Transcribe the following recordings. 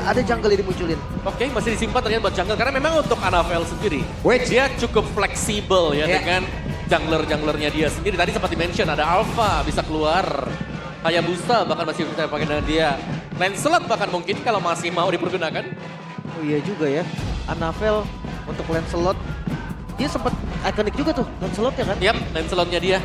ada jungle yang dimunculin. Oke, masih disimpan ternyata buat jungle. Karena memang untuk Anavel sendiri, dia cukup fleksibel ya dengan jungler-junglernya dia sendiri. Tadi sempat di-mention ada Alpha bisa keluar. Hayabusa bahkan masih bisa pakai dengan dia. Lancelot bahkan mungkin kalau masih mau dipergunakan. Oh iya juga ya, Anavel untuk Lancelot. Dia sempat ikonik juga tuh, Lancelotnya kan? Yap, Lancelotnya dia.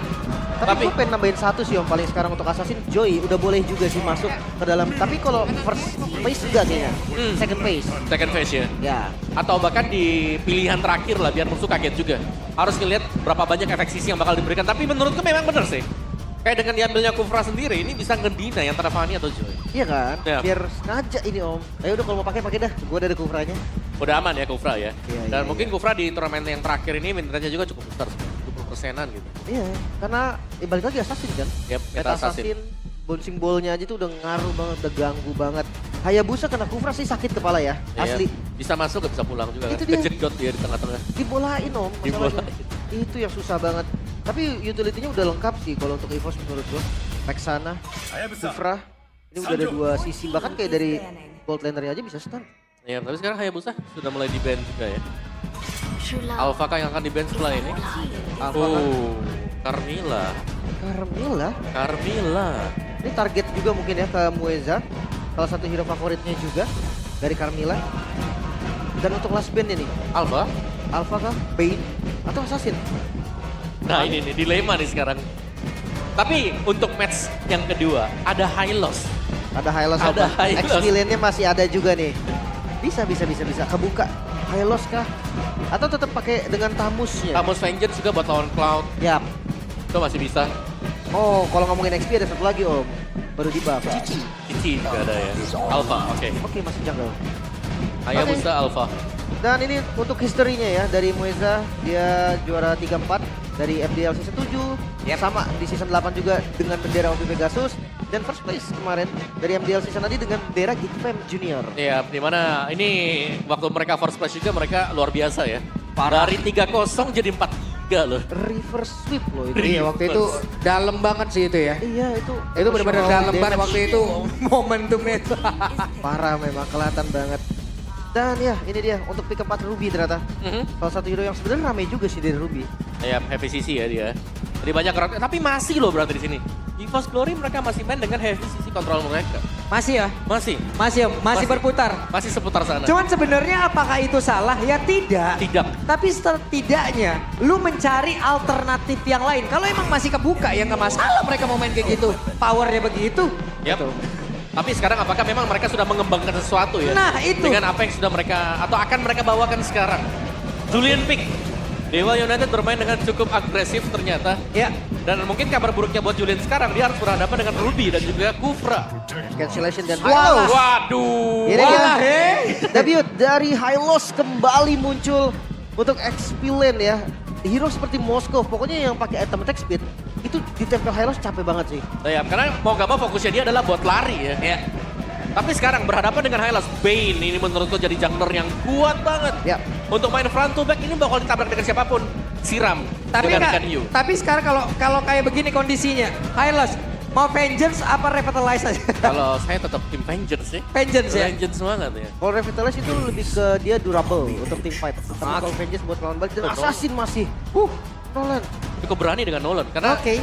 Tapi gue pengen nambahin satu sih Om, paling sekarang untuk Assassin, Joy udah boleh juga sih masuk ke dalam. Tapi kalau first phase enggak kayaknya, second phase. Second phase ya. Ya, Atau bahkan di pilihan terakhir lah biar musuh kaget juga. Harus ngeliat berapa banyak efek sisi yang bakal diberikan. Tapi menurutku memang bener sih. Kayak dengan diambilnya Kufra sendiri ini bisa ngedina antara Fanny atau Joy. iya kan? Ya. Biar sengaja ini Om. Ayo udah kalau mau pakai dah, gue udah ada Kufranya. Udah aman ya Kufra ya. Iya, Dan iya, mungkin Kufra di turnamen yang terakhir ini win rate-nya juga cukup besar. 20%-an gitu. Iya, karena balik lagi Assassin kan? Yap, Meta Assassin, bouncing ball-nya aja tuh udah ngaruh banget, udah ganggu banget. Hayabusa kena Kufra sih sakit kepala ya, Iya, asli. bisa masuk gak bisa pulang juga Itu kan. dia. Kejedot dia di tengah-tengah. Dibolain Om, masalahnya. Dibolain. Itu yang susah banget. Tapi utility-nya udah lengkap sih kalau untuk EVOS menurut gua. Vexana, Kufra, ini udah ada dua sisi. Bahkan kayak dari gold laner-nya aja bisa stun. Iya, tapi sekarang Hayabusa sudah mulai di-ban juga ya. Alpha kah yang akan di-ban setelah ini? Alpha kan? Carmilla. Carmilla. Ini target juga mungkin ya ke Mueza. Salah satu hero favoritnya juga dari Carmilla. Dan untuk last band ini, Alpha? Alpha kah? Bane? Atau Assassin? Nah ini nih, dilema nih sekarang. Tapi untuk match yang kedua, ada Hylos. Ada Hylos Ada apa? Hylos. X-Million-nya masih ada juga nih. Bisa. Kebuka. Hylos kah? Atau tetap pakai dengan Tamusnya? Tamus Vengeance juga buat lawan Cloud. Yap. Itu masih bisa. Oh, kalau ngomongin XP ada satu lagi Om. Baru di buff. Cici. Cici juga ada ya. Alpha, oke. Oke, masih jungle. Hayabusa Alpha. Dan ini untuk historinya ya dari Mueza, dia juara 3-4 dari FDL season 7. Sama di season 8 juga dengan bendera OP Pegasus. Dan first place kemarin dari MDL season tadi dengan bendera Geek Fam Junior. Iya, dimana ini waktu mereka first place juga mereka luar biasa ya. Parah. Dari 3-0 jadi 4-3 loh. Reverse sweep loh itu. Iya waktu itu dalam banget sih itu ya. Iya itu. Itu benar-benar emotional dalam banget damage. waktu itu momentumnya itu. Parah memang, kelihatan banget. Dan ya ini dia untuk pick 4 Ruby ternyata. Salah satu hero yang sebenarnya ramai juga sih dari Ruby. Ya, heavy CC ya dia. Jadi banyak karakter, tapi masih loh berarti di sini. EVOS Glory mereka masih main dengan heavy CC kontrol mereka. Masih ya? Masih Masih berputar. masih seputar sana. Cuman sebenarnya apakah itu salah? Ya tidak. Tidak. Tapi setidaknya lu mencari alternatif yang lain. Kalau emang masih kebuka ya nggak masalah mereka mau main kayak gitu. Powernya begitu. Yap. Tapi sekarang apakah memang mereka sudah mengembangkan sesuatu ya? Nah, itu. Dengan apa yang sudah mereka, atau akan mereka bawakan sekarang. Julian Pick. Dewa United bermain dengan cukup agresif ternyata. Ya. Dan mungkin kabar buruknya buat Julian sekarang, dia harus berhadapan dengan Ruby dan juga Kufra. Cancellation dan Walah. Hylos. Waduh. Ini dia. Walah, Debut dari Hylos kembali muncul untuk XP lane ya. Hero seperti Moskov, pokoknya yang pakai item attack speed itu ditempel Hylos capek banget sih. Nah, ya, karena mau gak mau fokusnya dia adalah buat lari ya. Ya. Tapi sekarang berhadapan dengan Hylos, Bane ini menurutku jadi jungler yang kuat banget. Ya. Untuk main front to back ini bakal ditabrak dengan siapapun. Siram Tapi dengan enggak, Ikan Hiu. tapi sekarang kalau kayak begini kondisinya, Hylos mau Vengeance apa Revitalize aja? Kalau saya tetap tim Vengeance sih. Vengeance ya? Vengeance banget ya. Kalau Revitalize itu lebih ke dia durable untuk team fight. Tapi kalau Vengeance buat lawan balik dan Betul. Assassin masih. Nolan. Cukup berani dengan Nolan. Karena Oke.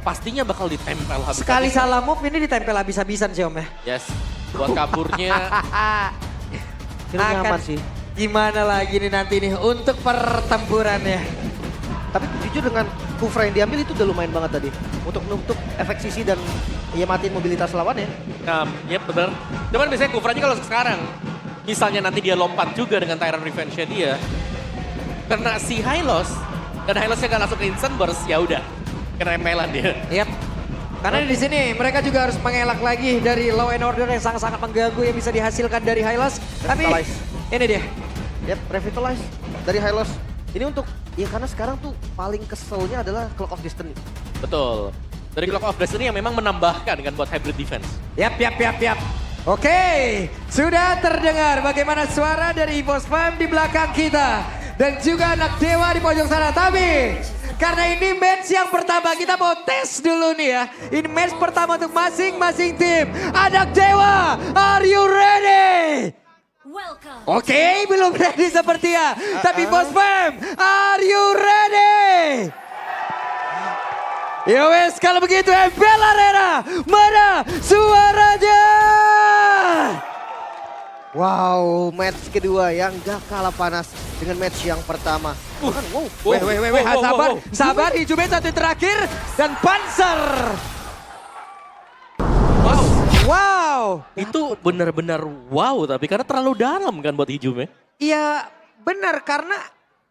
pastinya bakal ditempel habis. Sekali salah move ini ditempel habis-habisan sih Om ya. Yes. Buat kaburnya. Hero nyaman sih. Gimana lagi nih nanti nih untuk pertempurannya. Tapi jujur dengan Kufra yang diambil itu udah lumayan banget tadi. Untuk nutup efek sisi dan ya matiin mobilitas lawannya. Yep, bener. Cuman biasanya Kufra aja kalau sekarang. Misalnya nanti dia lompat juga dengan Tyrant Revenge-nya dia. Kena si Hylos. Dan Hylosnya gak langsung ke Instant Burst, ya udah. Kena empelan dia. Yap. Karena di sini mereka juga harus mengelak lagi dari law and order yang sangat-sangat mengganggu yang bisa dihasilkan dari Hylos. Tapi Revitalize. ini dia. Yep, Revitalize dari Hylos. Ini untuk, ya karena sekarang tuh paling keselnya adalah Clock of Destiny. Betul. Dari Clock of Destiny yang memang menambahkan dengan buat hybrid defense. Yap. Oke, sudah terdengar bagaimana suara dari EVOS Fam di belakang kita. Dan juga anak dewa di pojok sana. Tapi karena ini match yang pertama, kita mau tes dulu nih ya. Ini match pertama untuk masing-masing tim. Anak dewa, are you ready? Oke, belum ready sepertinya. Tapi Bos Fam, are you ready? Ya wes, kalau begitu MPL Arena, mana suaranya? Wow, match kedua yang gak kalah panas dengan match yang pertama. Wow. Weh, sabar, Hijube satu terakhir dan Panzer. Wow. Itu benar-benar wow, tapi karena terlalu dalam kan buat Hijume. Iya benar, karena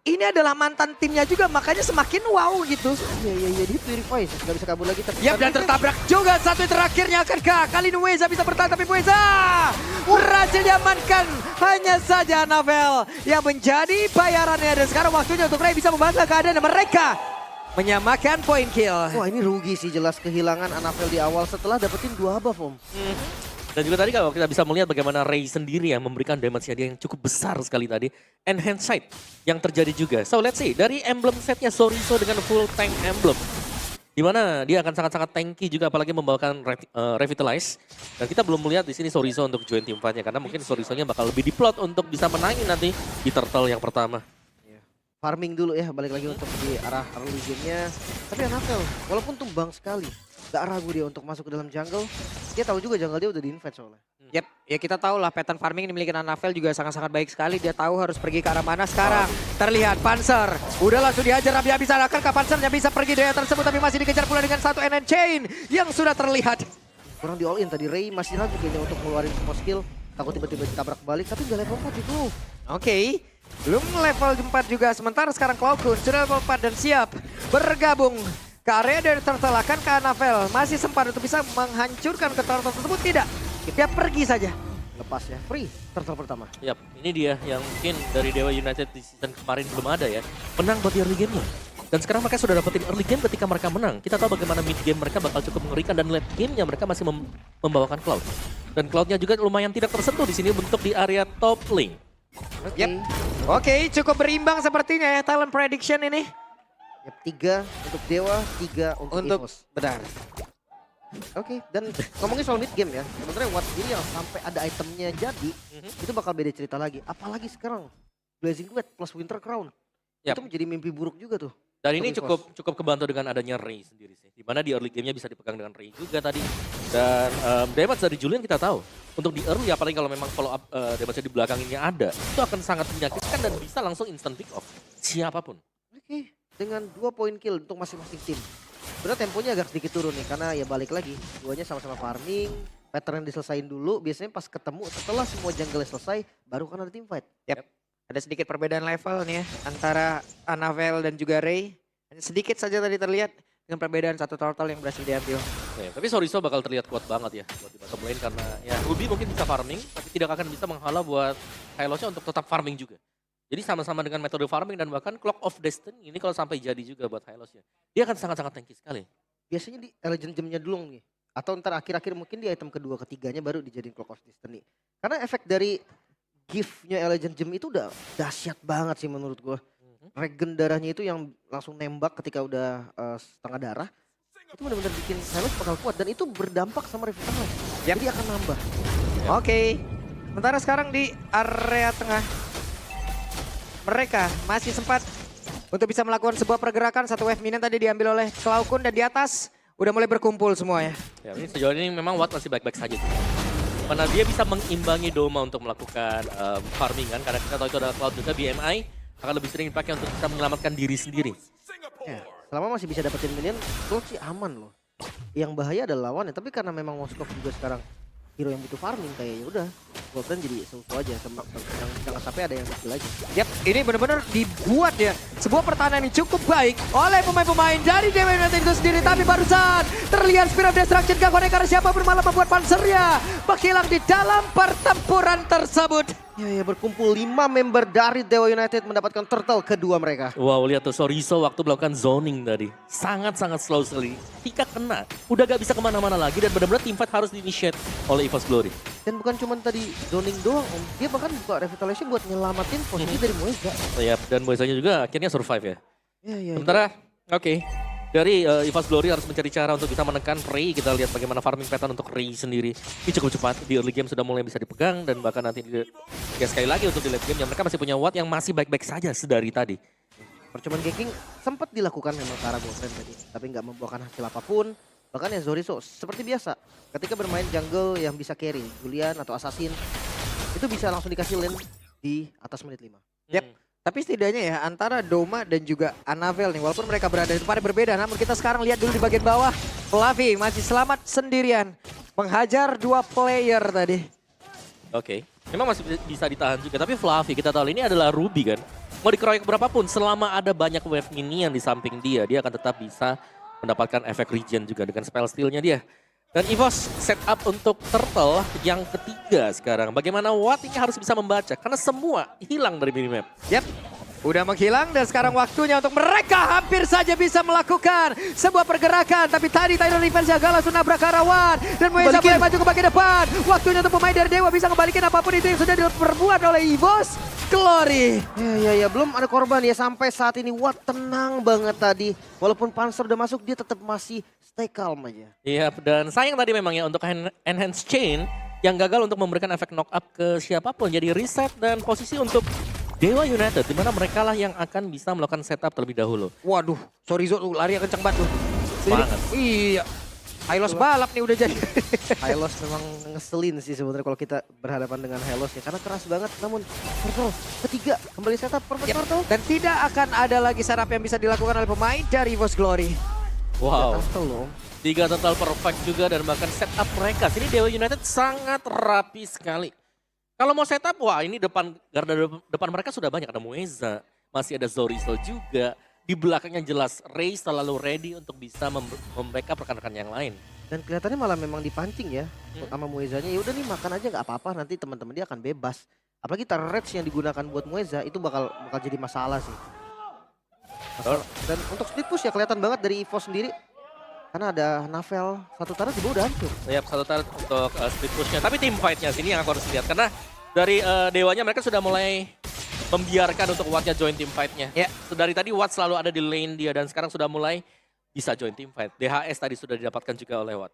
ini adalah mantan timnya juga, makanya semakin wow gitu. Iya, dia Purify, gak bisa kabur lagi. Yap, dan tertabrak juga satu terakhirnya, akankah kali ini Weza bisa bertahan, tapi Weza berhasil diamankan. Hanya saja Anavel yang menjadi bayarannya, dan sekarang waktunya untuk Ray bisa membantah keadaan mereka. Menyamakan poin kill. Wah, ini rugi sih jelas kehilangan Anavel di awal setelah dapetin 2 buff, Om. Dan juga tadi kalau kita bisa melihat bagaimana Ray sendiri yang memberikan damage-nya dia yang cukup besar sekali tadi. Enhance sight yang terjadi juga. So let's see, dari emblem setnya Soriso dengan full tank emblem. Dimana dia akan sangat-sangat tanky juga, apalagi membawakan Revitalize. Dan kita belum melihat di sini Soriso untuk join team fight-nya, karena mungkin Soriso-nya bakal lebih diplot untuk bisa menangin nanti di turtle yang pertama. Farming dulu ya, balik lagi untuk di arah early game-nya. Tapi Anavel, walaupun tumbang sekali, gak ragu dia untuk masuk ke dalam jungle. Dia tahu juga jungle dia udah di-invade soalnya. Yep, ya kita tahu lah pattern farming yang dimiliki Anavel juga sangat-sangat baik sekali. Dia tahu harus pergi ke arah mana sekarang. Terlihat Panzer, udah langsung dihajar habis-habisan. Akankah Panzernya bisa pergi dari tersebut, tapi masih dikejar pula dengan satu NN Chain yang sudah terlihat. Kurang di all in tadi, Ray masih ragu kayaknya untuk ngeluarin semua skill. Takut tiba-tiba ditabrak balik, tapi gak level 4 itu. Oke. Belum level 4 juga, sementara sekarang Cloudcoon sudah level 4 dan siap bergabung ke area dari turtle. Akankah Anavel masih sempat untuk bisa menghancurkan ke turtle tersebut? Tidak, dia pergi saja. Lepas ya, free turtle pertama. Yap, ini dia yang mungkin dari Dewa United di season kemarin belum ada ya. Menang buat di early game-nya. Dan sekarang mereka sudah dapetin early game ketika mereka menang. Kita tahu bagaimana mid game mereka bakal cukup mengerikan, dan late game-nya mereka masih membawakan Cloud. Dan Cloud-nya juga lumayan tidak tersentuh di sini bentuk di area top lane. Yep. Oke, cukup berimbang sepertinya ya talent prediction ini. Yep, 3 untuk Dewa, 3 untuk EVOS. Benar. Oke, dan ngomongin soal mid game ya, sebenarnya Watt sendiri yang sampai ada itemnya jadi, itu bakal beda cerita lagi. Apalagi sekarang, Blazing Wet plus Winter Crown. Yap. Itu menjadi mimpi buruk juga tuh. Dan ini untuk cukup kebantu dengan adanya Ray sendiri sih. Dimana di early game-nya bisa dipegang dengan Ray juga tadi. Dan damage dari Julian kita tahu. Untuk di early, apalagi kalau memang follow up damage di belakang ini ada, itu akan sangat menyakitkan dan bisa langsung instant pick off. Siapapun. Oke, dengan 2 poin kill untuk masing-masing tim. Sebenarnya temponya agak sedikit turun nih, karena ya balik lagi. Duanya sama-sama farming, pattern yang diselesain dulu. Biasanya pas ketemu setelah semua jungle selesai, baru kan ada team fight. Yep. Ada sedikit perbedaan level nih ya antara Anavel dan juga Ray. Hanya sedikit saja tadi terlihat dengan perbedaan satu turtle yang berhasil diambil. Ya, tapi Soriso bakal terlihat kuat banget ya buat di bottom lane, karena ya Ruby mungkin bisa farming, tapi tidak akan bisa menghalau buat Hylos-nya untuk tetap farming juga. Jadi sama-sama dengan metode farming, dan bahkan Clock of Destiny ini kalau sampai jadi juga buat Hylos-nya, dia akan sangat-sangat tanky sekali. Biasanya di Legend Gem-nya dulu nih. Atau ntar akhir-akhir mungkin di item kedua ketiganya baru dijadiin Clock of Destiny. Karena efek dari gift-nya Legend Gem itu udah dahsyat banget sih menurut gue. Regen darahnya itu yang langsung nembak ketika udah setengah darah. Itu benar-benar bikin Hylos bakal kuat, dan itu berdampak sama Revitalize. Jadi akan nambah. Oke. Sementara sekarang di area tengah, mereka masih sempat untuk bisa melakukan sebuah pergerakan. Satu wave minion tadi diambil oleh Cloudcoon, dan di atas udah mulai berkumpul semua ya. Ya, ini sejauh ini memang Watt masih baik-baik saja. Mana dia bisa mengimbangi Doma untuk melakukan farming kan, karena kita tahu itu adalah Cloud juga. BMI akan lebih sering dipakai untuk bisa menyelamatkan diri sendiri. Ya, selama masih bisa dapetin minion, Cloud sih aman loh. Yang bahaya adalah lawannya, tapi karena memang Moskov juga sekarang hero yang butuh farming, kayaknya udah Golden jadi sesuatu aja, jangan sampai ada yang skill aja. Yap, ini benar-benar dibuat ya sebuah pertahanan yang cukup baik oleh pemain-pemain dari Dewa United itu sendiri. Tapi barusan terlihat Spirit of Destruction gak konek, karena siapapun malah membuat pansernya menghilang di dalam pertempuran tersebut. Ya, berkumpul 5 member dari Dewa United mendapatkan turtle kedua mereka. Wow, lihat tuh Soriso waktu melakukan zoning tadi. Sangat-sangat slow sekali. Ketika kena, udah gak bisa kemana-mana lagi, dan benar-benar team fight harus di-initiate oleh EVOS Glory. Dan bukan cuma tadi zoning doang, Om. Dia bahkan buka Revitalization buat nyelamatin posisi dari Moeza. Ya, dan Moeza-nya juga akhirnya survive ya. Iya. Sementara, oke. Dari EVOS Glory harus mencari cara untuk bisa menekan Ray. Kita lihat bagaimana farming pattern untuk Ray sendiri. Ini cukup cepat, di early game sudah mulai bisa dipegang, dan bahkan nanti di Ya sekali lagi untuk di late game, mereka masih punya Watt yang masih baik-baik saja sedari tadi. Percobaan ganking sempat dilakukan memang ke arah botlane tadi, tapi nggak membuahkan hasil apapun. Bahkan ya Zorizo seperti biasa, ketika bermain jungle yang bisa carry, Julian atau Assassin, itu bisa langsung dikasih lane di atas menit 5. Yep. Tapi setidaknya ya antara Doma dan juga Anavel nih, walaupun mereka berada di tempat yang berbeda, namun kita sekarang lihat dulu di bagian bawah. Fluffy masih selamat sendirian, menghajar 2 player tadi. Oke, memang masih bisa ditahan juga. Tapi Fluffy kita tahu ini adalah Ruby kan. Mau dikeroyok berapapun, selama ada banyak wave minion di samping dia akan tetap bisa mendapatkan efek regen juga dengan spell steal-nya dia. Dan EVOS setup untuk Turtle yang ketiga sekarang. Bagaimana Watt ini harus bisa membaca, karena semua hilang dari minimap. Yap, udah menghilang dan sekarang waktunya untuk mereka hampir saja bisa melakukan sebuah pergerakan. Tapi tadi Tidal Defense gagal langsung nabrak ke arah Watt. Dan Moeza boleh maju ke bagian depan. Waktunya untuk pemain dari Dewa bisa ngembalikin apapun itu yang sudah diperbuat oleh EVOS Glory. Ya, belum ada korban ya sampai saat ini. Watt tenang banget tadi. Walaupun Panzer udah masuk, dia tetap masih stay calm aja. Iya, dan sayang tadi memang ya untuk Enhance Chain yang gagal untuk memberikan efek knock up ke siapapun. Jadi reset dan posisi untuk Dewa United, di mana mereka lah yang akan bisa melakukan setup terlebih dahulu. Waduh, Sorizo tuh lari kencang banget tuh. Banget. Iya. Hylos balap nih udah jadi. Hylos memang ngeselin sih sebenarnya kalau kita berhadapan dengan Hylos ya, karena keras banget. Namun Turtle ketiga kembali setup perfect Turtle. Dan tidak akan ada lagi setup yang bisa dilakukan oleh pemain dari EVOS Glory. Wow. Turtle loh. 3 total perfect juga dan bahkan setup mereka. Sini Dewa United sangat rapi sekali. Kalau mau setup, wah ini garda depan mereka sudah banyak. Ada Moeza, masih ada Zorizo juga. Di belakangnya jelas Ray selalu ready untuk bisa membackup rekan-rekan yang lain. Dan kelihatannya malah memang dipancing ya sama Moezanya. Ya udah nih makan aja nggak apa-apa, nanti teman-teman dia akan bebas. Apalagi turrets yang digunakan buat Moeza itu bakal jadi masalah sih. Dan untuk split push ya kelihatan banget dari EVOS sendiri. Karena ada Navel, satu turret di bawah udah hancur. Yap, satu turret untuk split pushnya. Tapi team fight-nya sini yang aku harus lihat. Karena dari Dewanya mereka sudah mulai membiarkan untuk Watt-nya join team fight-nya. Ya. Dari tadi Watt selalu ada di lane dia dan sekarang sudah mulai bisa join team fight. DHS tadi sudah didapatkan juga oleh Watt.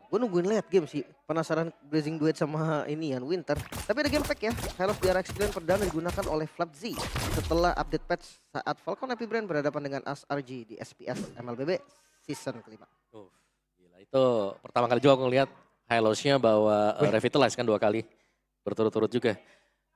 Gue nungguin lihat game sih, penasaran Blazing Duet sama ini Yan Winter. Tapi ada game pack ya, Hylos DRX Brand perdana digunakan oleh FlatZ setelah update patch saat Falcon Happy Brand berhadapan dengan ASRG di SPS MLBB season kelima. Gila, itu pertama kali juga aku ngeliat Hylos-nya bawa Revitalize kan 2 kali berturut-turut juga.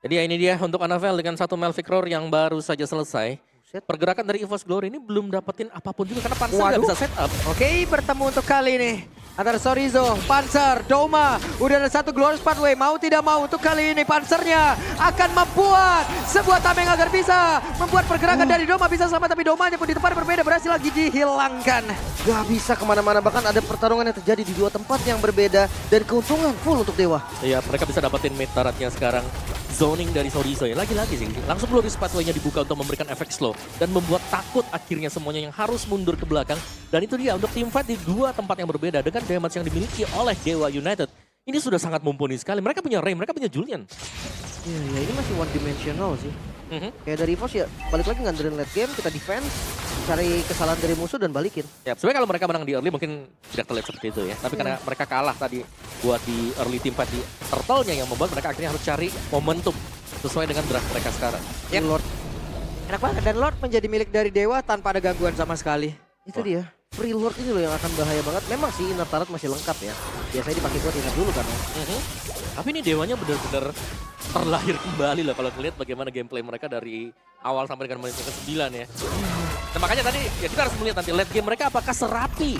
Jadi ya ini dia untuk Anavel dengan satu Melvic Roar yang baru saja selesai. Pergerakan dari EVOS Glory ini belum dapetin apapun juga karena Panzer nggak bisa setup. Oke, bertemu untuk kali ini antara Sorizo, Panzer, Doma. Udah ada satu Glorious Pathway, mau tidak mau untuk kali ini Panzernya akan membuat sebuah tameng agar bisa membuat pergerakan dari Doma bisa selamat. Tapi Domanya pun di tempat berbeda berhasil lagi dihilangkan. Gak bisa kemana-mana, bahkan ada pertarungan yang terjadi di 2 tempat yang berbeda. Dan keuntungan full untuk Dewa. Iya, mereka bisa dapetin mid turretnya sekarang. Zoning dari Sorizo ya, lagi-lagi sih. Langsung Glorious Pathway-nya dibuka untuk memberikan efek slow. Dan membuat takut akhirnya semuanya yang harus mundur ke belakang. Dan itu dia untuk team fight di 2 tempat yang berbeda. Dengan damage yang dimiliki oleh Dewa United. Ini sudah sangat mumpuni sekali. Mereka punya Ray, mereka punya Julian. Ya ini masih one dimensional sih. Kayak dari EVOS ya, balik lagi ngandelin late game, kita defense, cari kesalahan dari musuh dan balikin. Ya, sebenarnya kalau mereka menang di early mungkin tidak terlihat seperti itu ya. Tapi karena mereka kalah tadi buat di early team fight di Turtle-nya yang membuat mereka akhirnya harus cari momentum sesuai dengan draft mereka sekarang. Yep. Lord. Enak banget, dan Lord menjadi milik dari Dewa tanpa ada gangguan sama sekali. Itu dia, free Lord ini loh yang akan bahaya banget. Memang sih inner turret masih lengkap ya. Biasanya dipakai buat inner dulu kan. Tapi ini Dewanya benar-benar terlahir kembali lah kalau ngelihat bagaimana gameplay mereka dari awal sampai dengan menit ke-9 ya. Nah makanya tadi ya kita harus melihat nanti late game mereka apakah serapi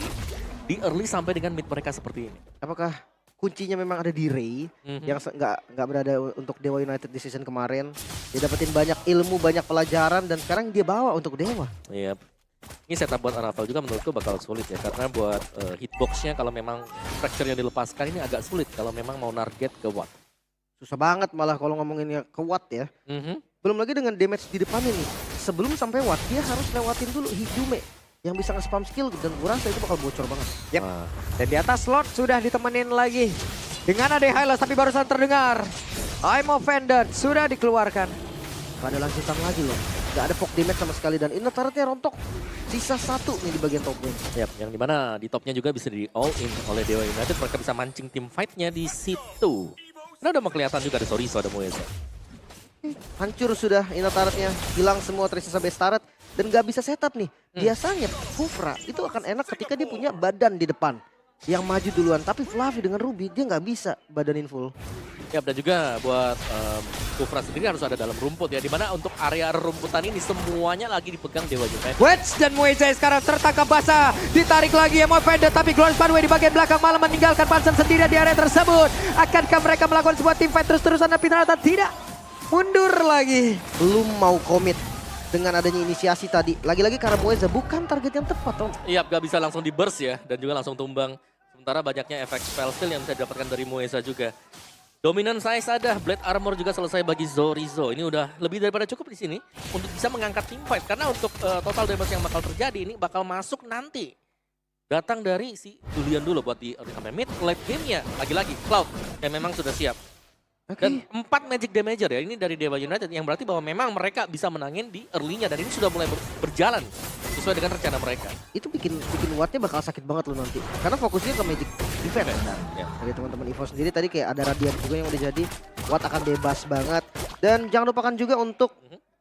di early sampai dengan mid mereka seperti ini. Apakah kuncinya memang ada di Ray yang nggak berada untuk Dewa United di season kemarin. Dia dapetin banyak ilmu, banyak pelajaran dan sekarang dia bawa untuk Dewa. Iya. Ini setup buat Anavel juga menurutku bakal sulit ya. Karena buat hitboxnya kalau memang fracture yang dilepaskan ini agak sulit kalau memang mau target ke Watt. Susah banget malah kalau ngomonginnya ke Watt ya. Belum lagi dengan damage di depan ini. Sebelum sampai Watt dia harus lewatin dulu Hidume yang bisa nge-spam skill dan gue rasa itu bakal bocor banget. Yep. Dan di atas Lord sudah ditemenin lagi dengan ada Hylos, tapi barusan terdengar I'm offended sudah dikeluarkan. Gak ada lanjutan lagi loh. Gak ada poke damage sama sekali dan inner turretnya rontok. Sisa 1 nih di bagian top lane. Yap, yang dimana di topnya juga bisa di all in oleh Dewa United. Mereka bisa mancing tim fight-nya di situ. Karena udah mau kelihatan juga ada Sorizo, ada Moeza. Hancur sudah inner turretnya, hilang semua tersisa base turret dan gak bisa setup nih. Biasanya Kufra itu akan enak ketika dia punya badan di depan yang maju duluan, tapi Fluffy dengan Ruby dia nggak bisa badanin full. Ya, dan juga buat Kufra sendiri harus ada dalam rumput ya, dimana untuk area rumputan ini semuanya lagi dipegang Dewa United. Wedge dan Moise sekarang tertangkap basah. Ditarik lagi Emo Vendor, tapi Glorious Funway di bagian belakang malah meninggalkan Pansen sendiri di area tersebut. Akankah mereka melakukan sebuah team fight terus-terusan tapi ternyata tidak? Mundur lagi. Belum mau komit dengan adanya inisiasi tadi. Lagi-lagi karena Moeza bukan target yang tepat, Tom. Iya, gak bisa langsung di burst ya, dan juga langsung tumbang. Sementara banyaknya efek spell steal yang bisa didapatkan dari Moeza juga. Dominan size ada, Blade Armor juga selesai bagi Zorizo. Ini udah lebih daripada cukup di sini untuk bisa mengangkat team fight. Karena untuk total damage yang bakal terjadi ini bakal masuk nanti. Datang dari si Julian dulu buat di mid late game-nya. Lagi-lagi Cloud yang memang sudah siap. Dan 4 magic damager ya, ini dari Dewa United yang berarti bahwa memang mereka bisa menangin di early-nya. Dan ini sudah mulai berjalan sesuai dengan rencana mereka. Itu bikin Wattnya bakal sakit banget loh nanti. Karena fokusnya ke magic defense kan. Ya. Dari teman-teman Evo sendiri tadi kayak ada Radiant juga yang udah jadi. Watt akan bebas banget. Dan jangan lupakan juga untuk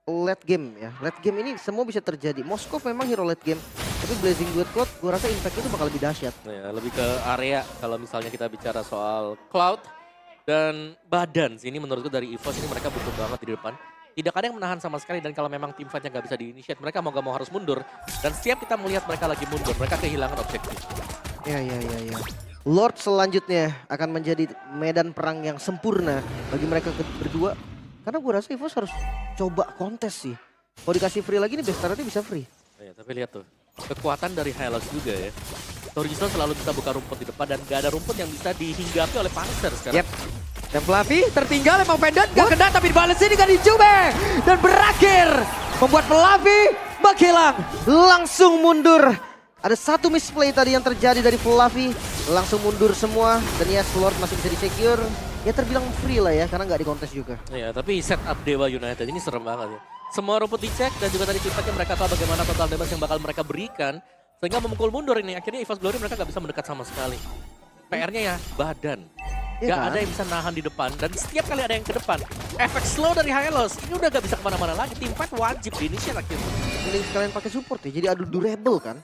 late game ya. Late game ini semua bisa terjadi. Moskov memang hero late game. Tapi Blazing Duet Cloud gue rasa impact itu bakal lebih dahsyat. Ya, lebih ke area kalau misalnya kita bicara soal Cloud. Dan badan sini menurutku dari EVOS ini mereka butuh banget di depan. Tidak ada yang menahan sama sekali dan kalau memang tim fightnya nggak bisa di-initiate, mereka mau gak mau harus mundur. Dan setiap kita melihat mereka lagi mundur, mereka kehilangan objektif. Ya. Lord selanjutnya akan menjadi medan perang yang sempurna bagi mereka berdua. Karena gue rasa EVOS harus coba kontes sih. Kalau dikasih free lagi nih best turretnya bisa free. Ya, tapi lihat tuh, kekuatan dari Hylos juga ya. Torizo selalu bisa buka rumput di depan dan gak ada rumput yang bisa dihinggapi oleh Panzer sekarang. Yep. Dan Fluffy tertinggal emang Pendant gak kena tapi dibalesin dengan Ijume. Dan berakhir membuat Fluffy menghilang. Langsung mundur. Ada satu misplay tadi yang terjadi dari Fluffy. Langsung mundur semua. Dan ya Lord masih bisa di-secure. Ya terbilang free lah ya karena gak dikontes juga. Ya, tapi setup Dewa United ini serem banget ya. Semua rumput dicek dan juga tadi timpaknya mereka tahu bagaimana total damage yang bakal mereka berikan. Sehingga memukul mundur ini. Akhirnya EVOS Glory mereka gak bisa mendekat sama sekali. PR-nya ya badan. Ya Gak kan? ada yang bisa nahan di depan. Dan setiap kali ada yang ke depan. Efek slow dari Hylos. Ini udah gak bisa kemana-mana lagi. Team fight wajib di initiate akhirnya. Mending sekalian pakai support ya. Jadi adu durable kan.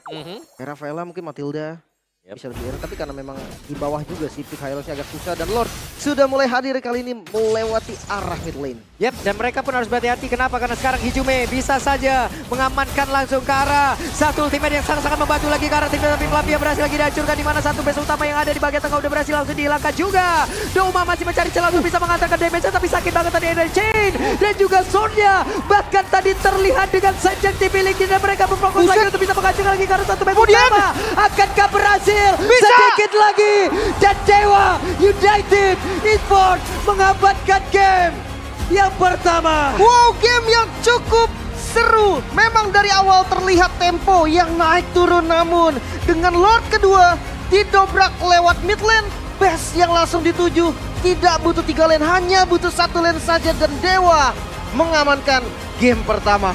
Era Vela mungkin Matilda. Yep. Bisa lebih enak. Tapi karena memang di bawah juga sih pick Hylosnya agak susah. Dan Lord sudah mulai hadir kali ini melewati arah mid lane. Yep, dan mereka pun harus berhati-hati. Kenapa? Karena sekarang Hijume bisa saja mengamankan langsung ke arah satu ultimate yang sangat-sangat membantu lagi ke arah tim. Tapi Fluffy yang berhasil lagi dihancurkan. Di mana satu base utama yang ada di bagian tengah udah berhasil langsung dihilangkan juga. Douma masih mencari celah untuk bisa mengantarkan damage-nya. Tapi sakit banget tadi Ender Chain. Dan juga Sonya. Bahkan tadi terlihat dengan sejak dimiliki. Dan mereka berfokus lagi untuk bisa menghancurkan lagi ke arah satu base utama. Akankah berhasil? Bisa! Sedikit lagi. Dan Dewa United Esports mengamankan game yang pertama. Wow, game yang cukup seru. Memang dari awal terlihat tempo yang naik turun, namun dengan Lord kedua didobrak lewat mid lane, best yang langsung dituju. Tidak butuh 3 lane, hanya butuh 1 lane saja dan Dewa mengamankan game pertama.